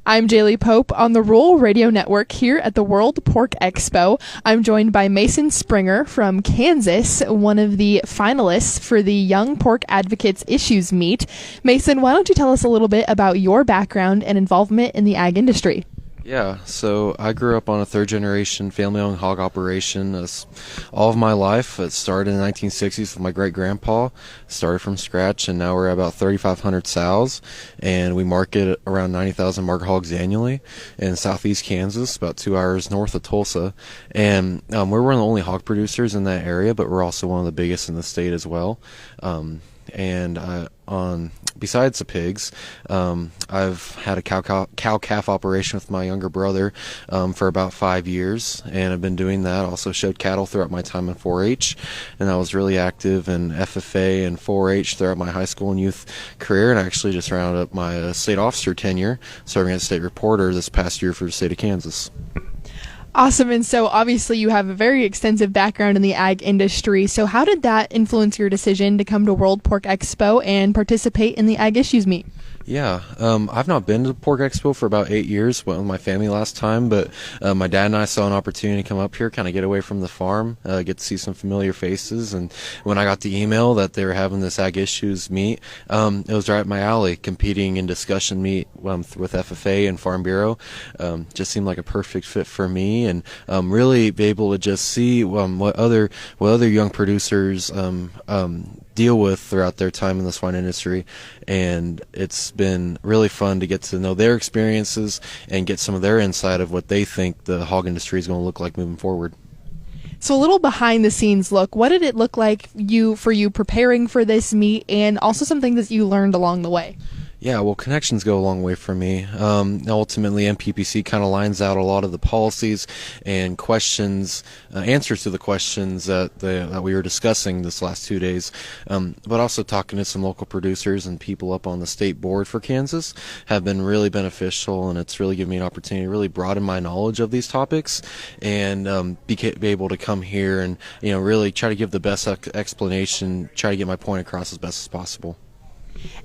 I'm Jaylee Pope on the Rural Radio Network here at the World Pork Expo. I'm joined by Mason Springer from Kansas, one of the finalists for the Young Pork Advocates Issues Meet. Mason, why don't you tell us a little bit about your background and involvement in the ag industry? Yeah, so I grew up on a third-generation family-owned hog operation all of my life. It started in the 1960s with my great-grandpa. Started from scratch, and now we're at about 3,500 sows, and we market around 90,000 market hogs annually in southeast Kansas, about 2 hours north of Tulsa. And we're one of the only hog producers in that area, but we're also one of the biggest in the state as well. Besides the pigs, I've had a cow-calf operation with my younger brother for about 5 years, and I've been doing that. Also showed cattle throughout my time in 4-H, and I was really active in FFA and 4-H throughout my high school and youth career, and I actually just rounded up my state officer tenure, serving as a state reporter this past year for the state of Kansas. Awesome. And so obviously you have a very extensive background in the ag industry. So how did that influence your decision to come to World Pork Expo and participate in the Ag Issues Meet? Yeah, I've not been to the Pork Expo for about 8 years. Went with my family last time, but my dad and I saw an opportunity to come up here, kind of get away from the farm, get to see some familiar faces. And when I got the email that they were having this Ag Issues Meet, it was right up my alley. Competing in discussion meet with FFA and Farm Bureau just seemed like a perfect fit for me, and really be able to just see what other young producers deal with throughout their time in the swine industry. And it's been really fun to get to know their experiences and get some of their insight of what they think the hog industry is going to look like moving forward. So a little behind the scenes look, what did it look like for you preparing for this meet, and also some things that you learned along the way? Yeah, well, connections go a long way for me. Ultimately, MPPC kind of lines out a lot of the policies and questions, answers to the questions that we were discussing this last 2 days. But also talking to some local producers and people up on the state board for Kansas have been really beneficial, and it's really given me an opportunity to really broaden my knowledge of these topics and be able to come here and really try to give the best explanation, try to get my point across as best as possible.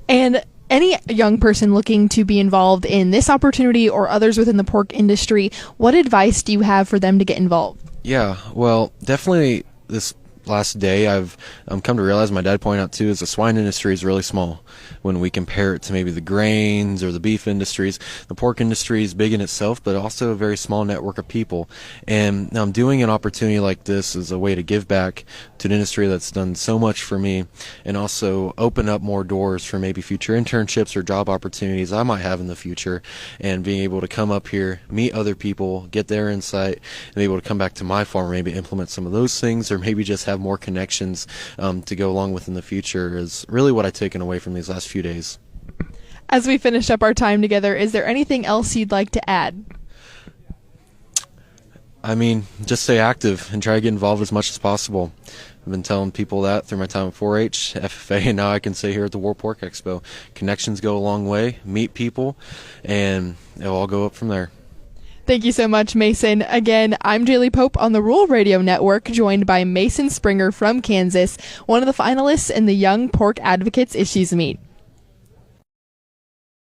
And any young person looking to be involved in this opportunity or others within the pork industry, what advice do you have for them to get involved? Yeah, well, definitely this last day I've come to realize, my dad pointed out too, is the swine industry is really small when we compare it to maybe the grains or the beef industries. The pork industry is big in itself, but also a very small network of people. And doing an opportunity like this is a way to give back to an industry that's done so much for me, and also open up more doors for maybe future internships or job opportunities I might have in the future. And being able to come up here, meet other people, get their insight, and be able to come back to my farm, maybe implement some of those things, or maybe just have more connections to go along with in the future is really what I've taken away from these last few days. As we finish up our time together, is there anything else you'd like to add? I mean, just stay active and try to get involved as much as possible. I've been telling people that through my time at 4-H, FFA, and now I can say here at the World Pork Expo. Connections go a long way, meet people, and it'll all go up from there. Thank you so much, Mason. Again, I'm Jaylee Pope on the Rural Radio Network, joined by Mason Springer from Kansas, one of the finalists in the Young Pork Advocates Issues Meet.